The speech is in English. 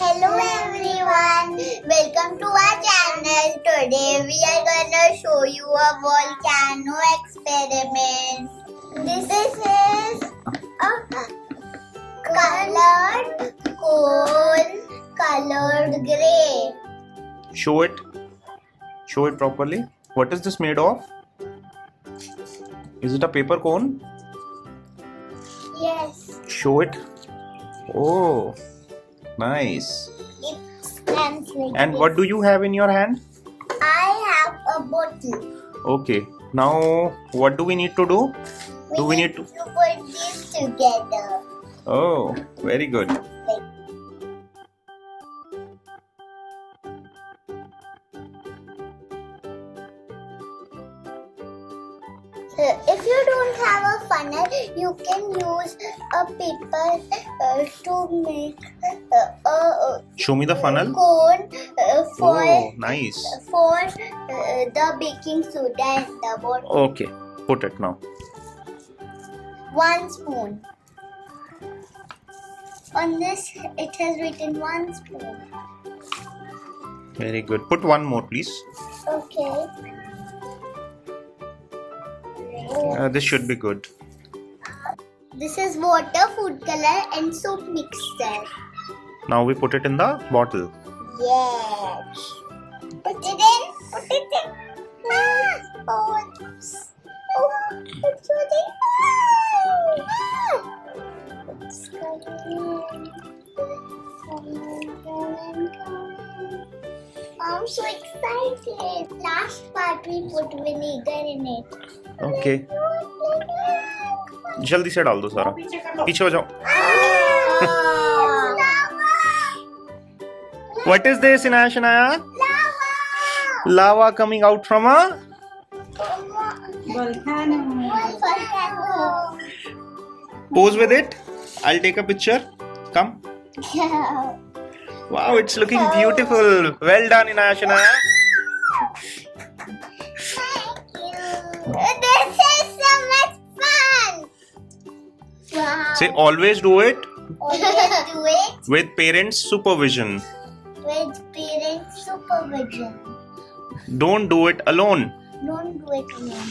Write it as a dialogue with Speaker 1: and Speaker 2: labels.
Speaker 1: Hello everyone, welcome to our channel. Today we are gonna show you a volcano experiment. This is a colored cone, colored gray.
Speaker 2: Show it properly. What is this made of? Is it a paper cone?
Speaker 1: Yes,
Speaker 2: Show it. Oh, nice.
Speaker 1: it stands like
Speaker 2: And
Speaker 1: this.
Speaker 2: what do you have in your hand?
Speaker 1: I have a bottle.
Speaker 2: Okay. Now, what do we need to do?
Speaker 1: We need to put these together.
Speaker 2: Oh, very good.
Speaker 1: If you don't have a funnel, you can use a paper to make a
Speaker 2: Show me the funnel.
Speaker 1: cone for
Speaker 2: Oh, nice.
Speaker 1: the baking soda and the bottle.
Speaker 2: Okay, put it now.
Speaker 1: 1 spoon. On this, it has written 1 spoon.
Speaker 2: Very good. Put one more, please.
Speaker 1: Okay.
Speaker 2: This should be good.
Speaker 1: This is water, food color, and soap mixture.
Speaker 2: Now we put it in the bottle.
Speaker 1: Yes. Put it in. Put it in. Oh, it's really it's coming. I'm so excited. Last part we put vinegar in it.
Speaker 2: Okay. जल्दी से डाल दो सारा. पीछे हो जाओ. What is this, Inaya Shanaya? Lava coming out from a
Speaker 3: Volcano.
Speaker 2: pose with it. I'll take a picture. Come. Wow, it's looking beautiful. Well done, Inaya Shanaya.
Speaker 1: This is so much fun. Wow.
Speaker 2: Say always do it
Speaker 1: Always do it
Speaker 2: with parents' supervision.
Speaker 1: with parents' supervision.
Speaker 2: Don't do it alone.
Speaker 1: Don't do it alone.